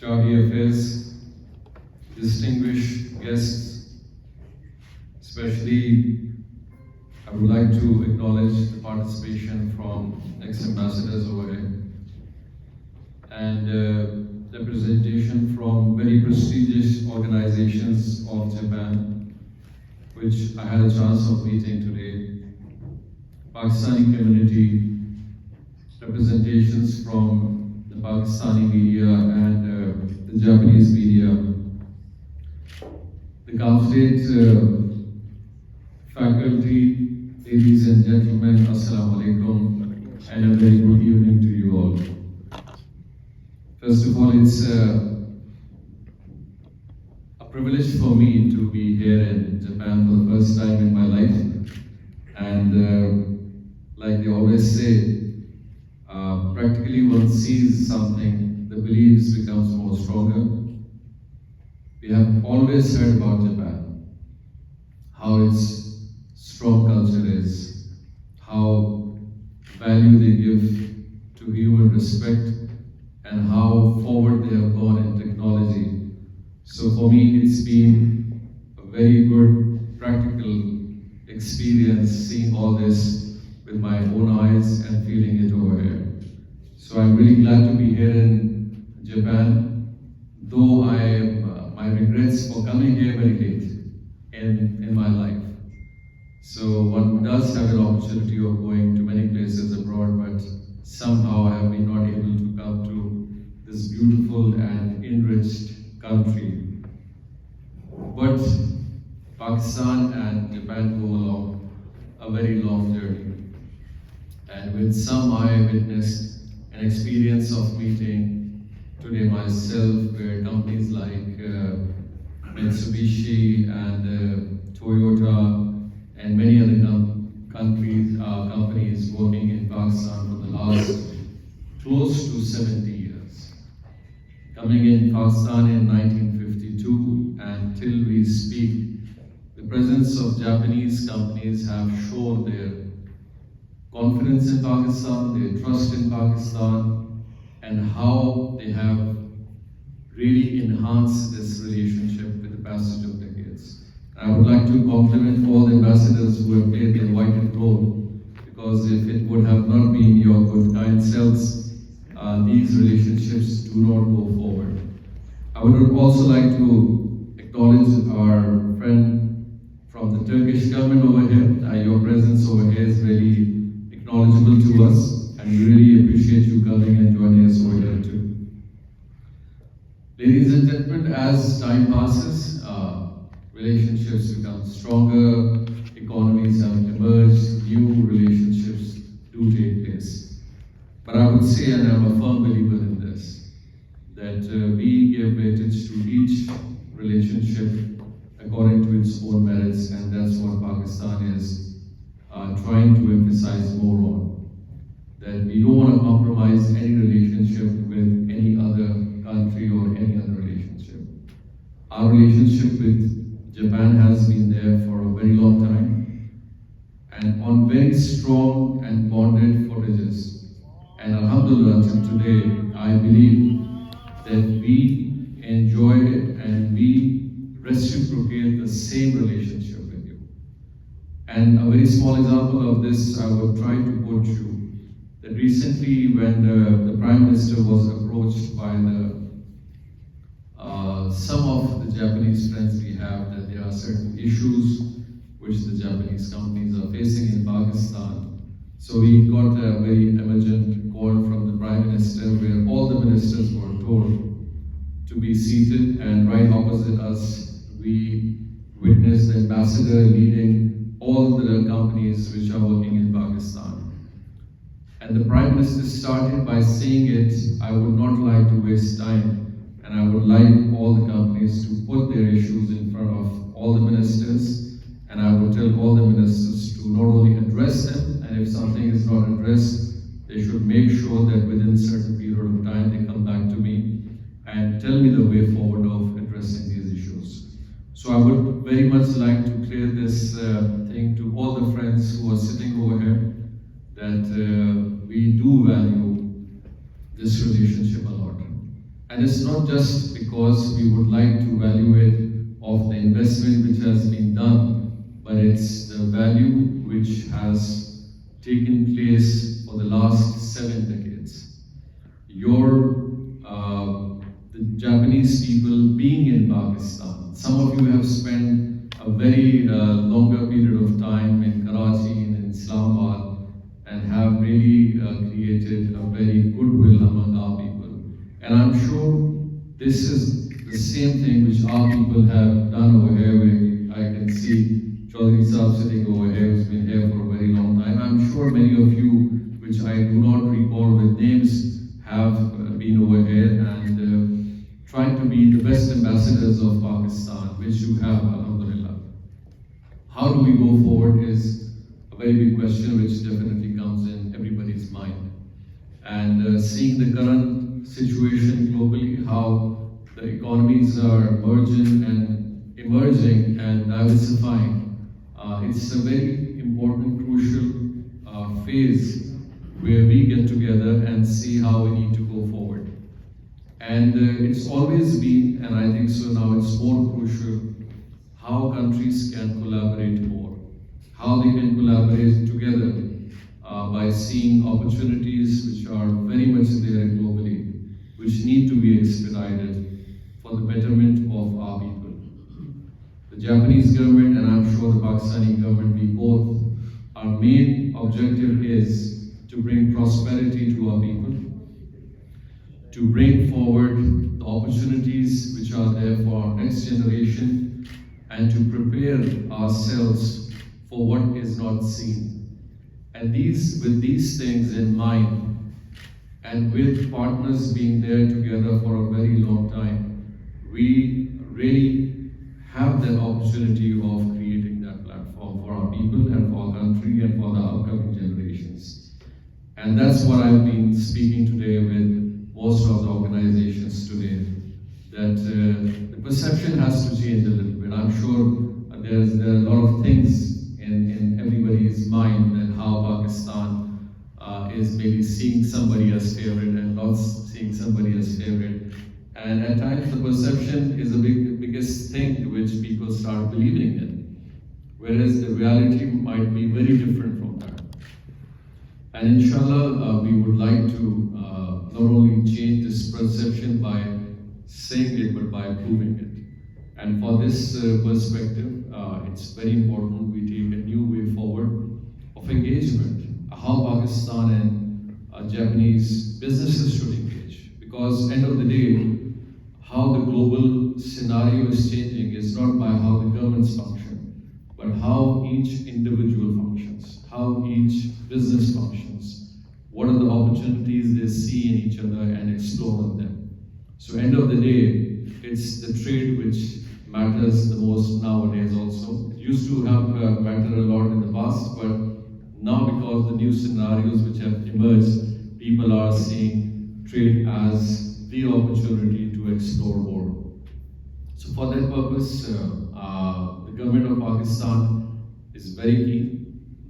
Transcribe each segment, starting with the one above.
Shahi Affairs, distinguished guests, especially I would like to acknowledge the participation from ex-ambassadors over here and representation from very prestigious organizations of Japan, which I had a chance of meeting today. Pakistani community, representations from the Pakistani media and the Japanese media, the Gulf faculty, ladies and gentlemen, Assalamu alaikum, and a very good evening to you all. First of all, it's a privilege for me to be here in Japan for the first time in my life. And like they always say, practically one sees something, the beliefs becomes more stronger. We have always heard about Japan, how its strong culture is, how value they give to human respect, and how forward they have gone in technology. So for me, it's been a very good practical experience seeing all this with my own eyes and feeling it over here. So I'm really glad to be here in Japan, though my regrets for coming here very late in my life. So one does have an opportunity of going to many places abroad, but somehow I have been not able to come to this beautiful and enriched country. But Pakistan and Japan go along a very long journey. And with some I witnessed an experience of meeting today myself, where companies like Mitsubishi and Toyota and many other companies working in Pakistan for the last close to 70 years. Coming in Pakistan in 1952, and till we speak, the presence of Japanese companies have shown their confidence in Pakistan, their trust in Pakistan, and how they have really enhanced this relationship with the passage of decades. I would like to compliment all the ambassadors who have played their vital role, because if it would have not been your good kind selves, these relationships do not go forward. I would also like to acknowledge our friend from the Turkish government over here. Your presence over here is really acknowledgeable to us, and we really appreciate you coming and joining us over here too. Ladies and gentlemen, as time passes, relationships become stronger, economies have emerged, new relationships do take place. But I would say, and I'm a firm believer in this, that we give weightage to each relationship according to its own merits, and that's what Pakistan is trying to emphasize more on. That we don't want to compromise any relationship with any other country or any other relationship. Our relationship with Japan has been there for a very long time, and on very strong and bonded footages. And Alhamdulillah, till today, I believe that we enjoy it and we reciprocate the same relationship with you. And a very small example of this, I will try to quote you, that recently when the Prime Minister was approached by some of the Japanese friends we have, that there are certain issues which the Japanese companies are facing in Pakistan. So we got a very emergent call from the Prime Minister, where all the ministers were told to be seated, and right opposite us we witnessed the ambassador leading all the companies which are working in Pakistan. And the Prime Minister started by saying it, I would not like to waste time, and I would like all the companies to put their issues in front of all the ministers, and I would tell all the ministers to not only address them, and if something is not addressed, they should make sure that within a certain period of time they come back to me and tell me the way forward of addressing these issues. So I would very much like to clear this thing to all the friends who are sitting over here, that we do value this relationship a lot. And it's not just because we would like to evaluate of the investment which has been done, but it's the value which has taken place for the last 7 decades. The Japanese people being in Pakistan. Some of you have spent a very longer period of time in Karachi and in Islamabad and have really created a very goodwill among our people. And I'm sure this is the same thing which our people have done over here. Where I can see Chaudhry Saab sitting over here, who's been here for a very long time. I'm sure many of you, which I do not recall with names, have been over here and trying to be the best ambassadors of Pakistan, which you have, alhamdulillah. How do we go forward is a very big question which definitely comes in everybody's mind. And seeing the current situation globally, how the economies are emerging and diversifying, it's a very important, crucial phase where we get together and see how we need to go forward. And it's always been, and I think so now it's more crucial, how countries can collaborate more, how they can collaborate together by seeing opportunities which are very much there globally, which need to be expedited for the betterment of our people. The Japanese government, and I'm sure the Pakistani government, we both, our main objective is to bring prosperity to our people, to bring forward the opportunities which are there for our next generation, and to prepare ourselves for what is not seen. And with these things in mind, and with partners being there together for a very long time, we really have that opportunity of creating that platform for our people and for our country and for the upcoming generations. And that's what I've been speaking today with most of the organizations today, that the perception has to change a little bit. I'm sure there are a lot of things in everybody's mind that how Pakistan is maybe seeing somebody as favorite and not seeing somebody as favorite. And at times the perception is the biggest thing which people start believing in, whereas the reality might be very different from that. And inshallah, we would like to not only change this perception by saying it, but by proving it. And for this perspective, it's very important we take a new way forward of engagement, how Pakistan and Japanese businesses should engage. Because end of the day, how the global scenario is changing is not by how the governments function, but how each individual functions, how each business functions, what are the opportunities they see in each other and explore on them. So end of the day, it's the trade which matters the most nowadays also. It used to have mattered a lot in the past, but now because the new scenarios which have emerged, people are seeing trade as the opportunity to explore more. So for that purpose, the government of Pakistan is very keen.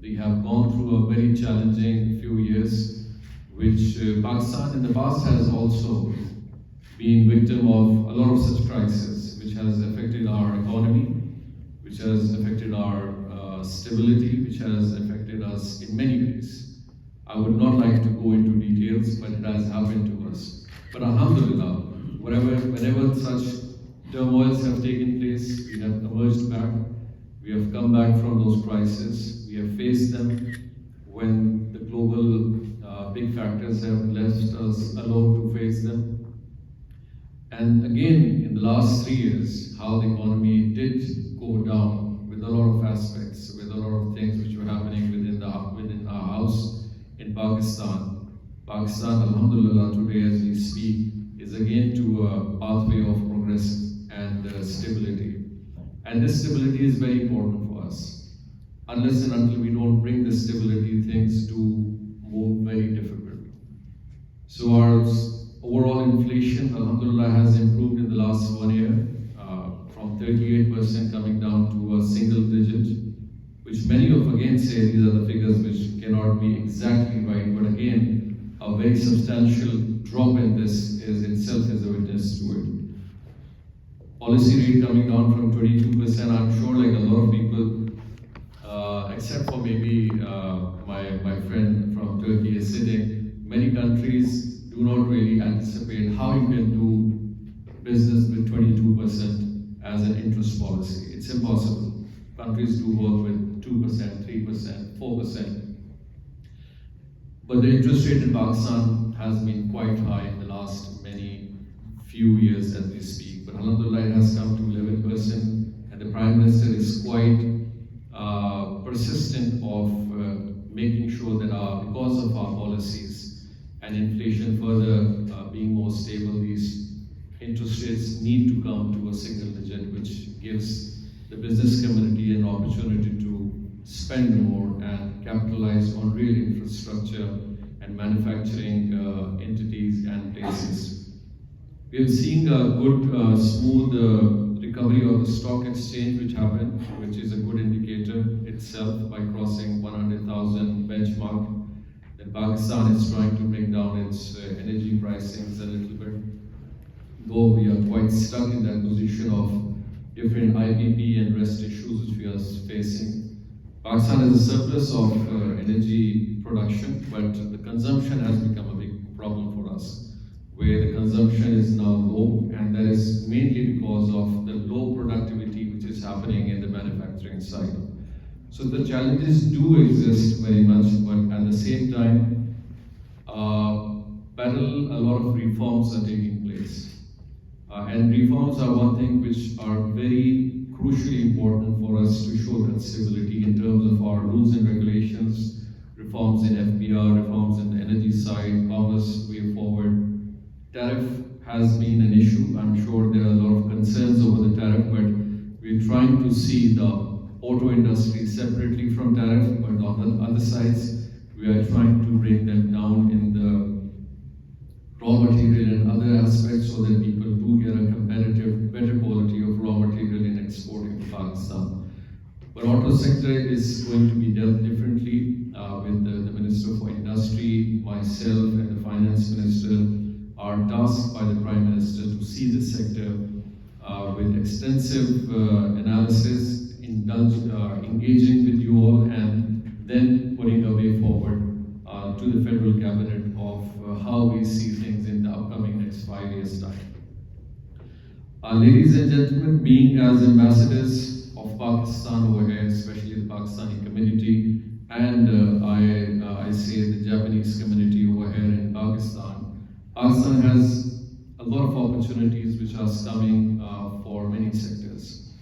We have gone through a very challenging few years, which Pakistan in the past has also been victim of a lot of such crises, which has affected our economy, which has affected our stability, which has affected us in many ways. I would not like to go into details, but it has happened to us. But alhamdulillah, whenever such turmoils have taken place, we have emerged back. We have come back from those crises. We have faced them when the global big factors have left us alone to face them. And again, in the last 3 years, how the economy did go down with a lot of aspects, with a lot of things which were happening within our house in Pakistan. Pakistan, alhamdulillah, today as we speak, is again to a pathway of progress and stability. And this stability is very important for us. Unless and until we don't bring this stability, things do move very difficult. So our overall inflation, alhamdulillah, has improved in the last 1 year, from 38% coming down to a single digit, which many of again say these are the figures which cannot be exactly right, but again, a very substantial drop in this is itself is a witness policy rate coming down from 22%. I'm sure like a lot of people, except for maybe my friend from Turkey is sitting, many countries do not really anticipate how you can do business with 22% as an interest policy. It's impossible. Countries do work with 2%, 3%, 4%. But the interest rate in Pakistan has been quite high in the last many few years as we speak. But alhamdulillah, it has come to 11%, and the Prime Minister is quite persistent of making sure that because of our policies and inflation further being more stable, these interest rates need to come to a single digit, which gives the business community an opportunity to spend more and capitalize on real infrastructure and manufacturing entities and places. We have seen a good, smooth recovery of the stock exchange which happened, which is a good indicator itself by crossing 100,000 benchmark. That Pakistan is trying to bring down its energy pricings a little bit, though we are quite stuck in that position of different IPP and rest issues which we are facing. Pakistan has a surplus of energy production, but the consumption has become a big problem for us, where the consumption is now low, and that is mainly because of the low productivity which is happening in the manufacturing side. So the challenges do exist very much, but at the same time, a lot of reforms are taking place. And reforms are one thing which are very crucially important for us to show that stability in terms of our rules and regulations, reforms in FBR, reforms in the energy side, commerce way forward. Tariff has been an issue. I'm sure there are a lot of concerns over the tariff, but we're trying to see the auto industry separately from tariff, but on the other sides, we are trying to bring them down in the raw material and other aspects so that people do get a competitive, better quality of raw material in exporting to Pakistan. But auto sector is going to be dealt differently with the Minister for Industry, myself, and the Finance Minister are tasked by the Prime Minister to see the sector with extensive analysis, engaging with you all, and then putting a way forward to the federal cabinet of how we see things in the upcoming next 5 years' time. Ladies and gentlemen, being as ambassadors of Pakistan over here, especially the Pakistani community, and I say the Japanese community over here in Pakistan, Pakistan has a lot of opportunities which are coming for many sectors.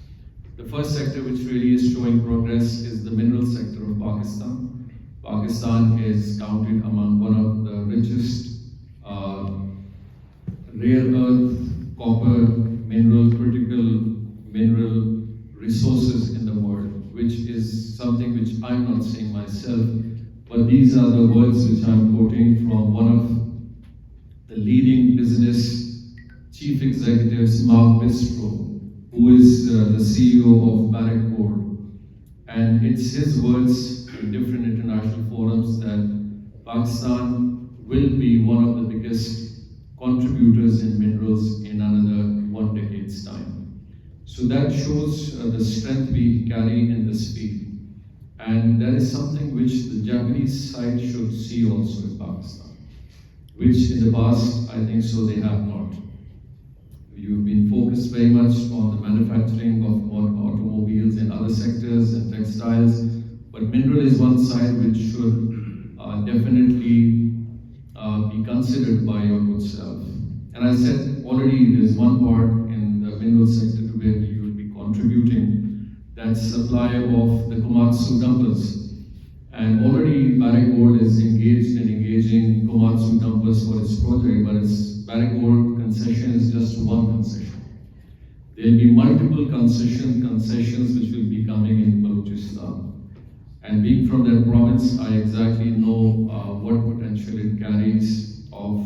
The first sector which really is showing progress is the mineral sector of Pakistan. Pakistan is counted among one of the richest rare earth, copper, critical mineral resources in the world, which is something which I'm not saying myself, but these are the words which I'm quoting from one of the leading business chief executives, Mark Bistro, who is the CEO of Barrick Gold. And it's his words in different international forums that Pakistan will be one of the biggest contributors in minerals in another 1 decade's time. So that shows the strength we carry in this field. And that is something which the Japanese side should see also in Pakistan, which in the past, I think so, they have not. You've been focused very much on the manufacturing of automobiles and other sectors and textiles, but mineral is one side which should definitely be considered by your good self. And I said already there's one part in the mineral sector to where you will be contributing, that's supply of the Komatsu dumpers. And already Barrick Gold is engaging Komatsu dumpers for its project, but its Barrick Gold concession is just one concession. There will be multiple concessions which will be coming in Balochistan. And being from that province, I exactly know what potential it carries of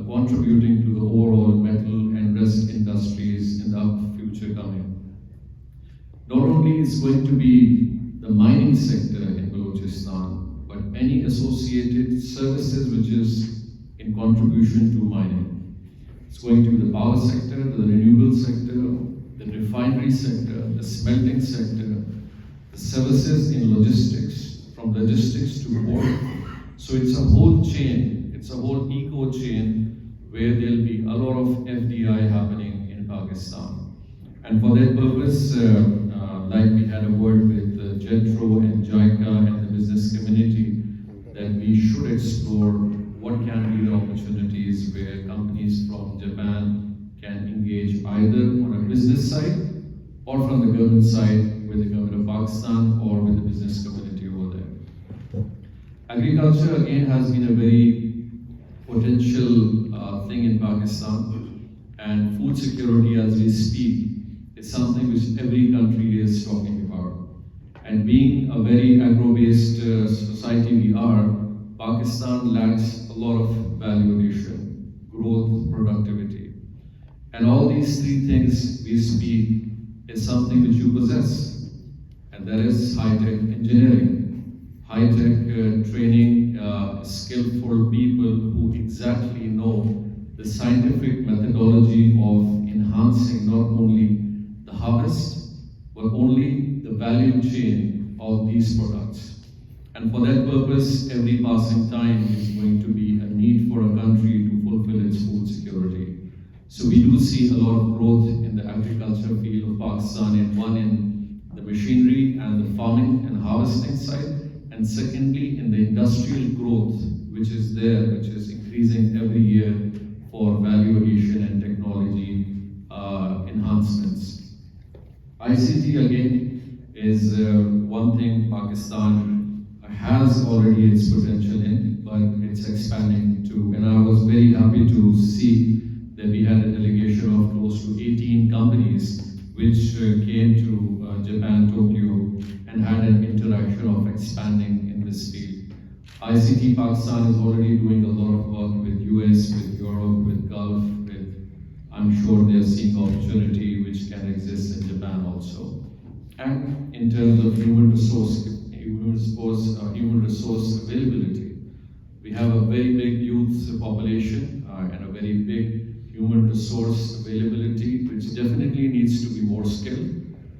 contributing to the overall metal and rest industries in the future coming. Not only is going to be the mining sector in Balochistan, but any associated services which is in contribution to mining. It's going to be the power sector, the renewable sector, the refinery sector, the smelting sector, the services in logistics, from logistics to port. So it's a whole chain, it's a whole eco chain where there'll be a lot of FDI happening in Pakistan. And for that purpose, like we had a word with JETRO and JICA and the business community, that we should explore what can be the opportunities where companies from Japan can engage either on a business side or from the government side with the government of Pakistan or with the business community over there. Agriculture again has been a very potential thing in Pakistan, and food security as we speak is something which every country is talking about. And being a very agro-based society we are, Pakistan lacks a lot of value addition, growth, productivity. And all these three things we speak is something which you possess, and that is high-tech engineering, high-tech training, skillful people who exactly know the scientific methodology of enhancing not only the harvest, but only the value chain of these products. And for that purpose, every passing time is going to be a need for a country to fulfill its food security. So we do see a lot of growth in the agriculture field of Pakistan, in the machinery and the farming and harvesting side, and secondly in the industrial growth which is there, which is increasing every year for value addition and technology enhancements. ICT again is one thing Pakistan has already its potential in, but it's expanding too. And I was very happy to see that we had a delegation of close to 18 companies which came to Japan, Tokyo, and had an interaction of expanding in this field. ICT Pakistan is already doing a lot of work with US, with Europe, with Gulf, I'm sure they're seeing opportunity which can exist in Japan also. And in terms of human resource availability, we have a very big youth population and a very big human resource availability, which definitely needs to be more skilled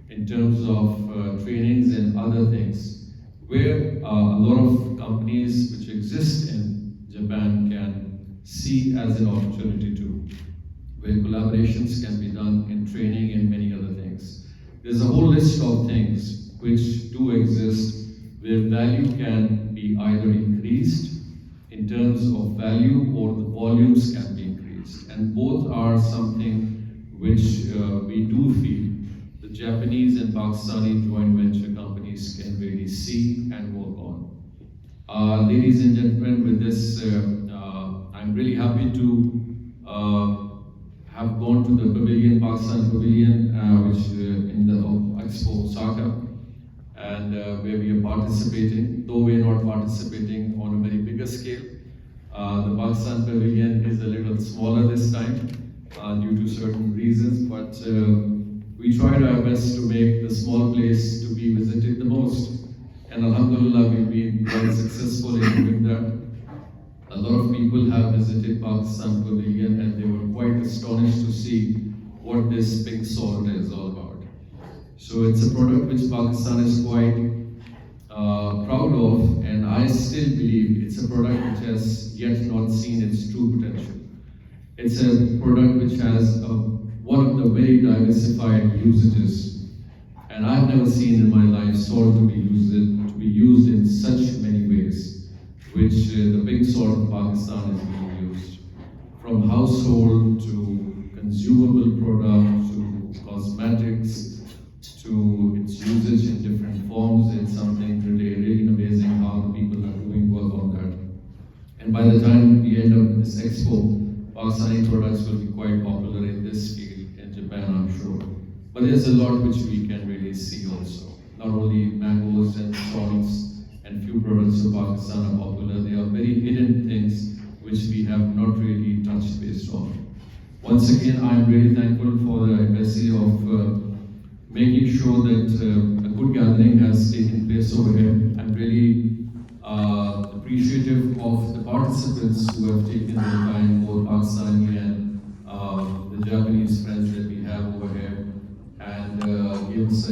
in terms of trainings and other things, where a lot of companies which exist in Japan can see as an opportunity too, where collaborations can be done in training and many other things. There's a whole list of things which do exist where value can be either increased in terms of value or the volumes can be increased. And both are something which we do feel the Japanese and Pakistani joint venture companies can really see and work on. Ladies and gentlemen, with this, I'm really happy to have gone to the pavilion, Pakistan Pavilion, which in the Expo Osaka, and where we are participating, though we are not participating on a very bigger scale. The Pakistan Pavilion is a little smaller this time due to certain reasons, but we tried our best to make the small place to be visited the most. And Alhamdulillah, we've been quite successful in doing that. A lot of people have visited Pakistan Pavilion and they were quite astonished to see what this pink salt is all about. So it's a product which Pakistan is quite proud of, and I still believe it's a product which has yet not seen its true potential. It's a product which has one of the very diversified usages, and I've never seen in my life salt to be used in such many ways, which the pink salt of Pakistan is being used. From household to consumable product to cosmetics to its usage in different forms. It's something really amazing how the people are doing work on that. And by the time we end up this expo, Pakistani products will be quite popular in this field in Japan, I'm sure. But there's a lot which we can really see also. Not only mangoes and salts and few products of Pakistan are popular, there are very hidden things which we have not really touched based on. Once again, I'm really thankful for the embassy of making sure that a good gathering has taken place over here. I'm really appreciative of the participants who have taken the time, both Pakistani and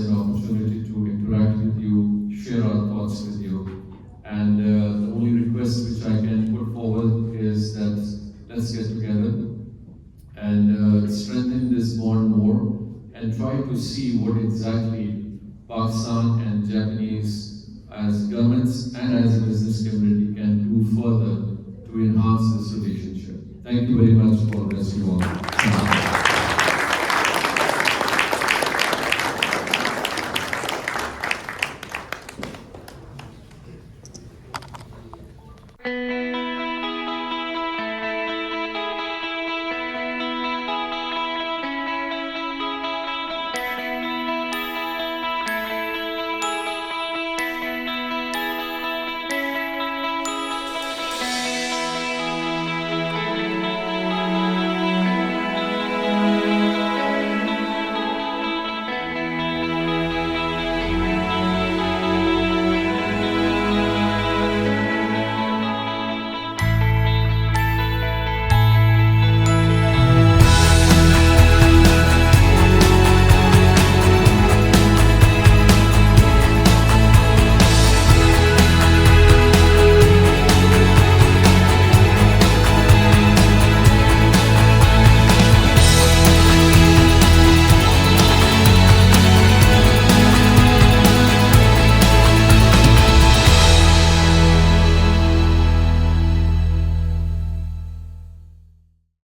an opportunity to interact with you, share our thoughts with you. And the only request which I can put forward is that let's get together and strengthen this bond more and try to see what exactly Pakistan and Japanese as governments and as a business community can do further to enhance this relationship. Thank you very much. God bless you all.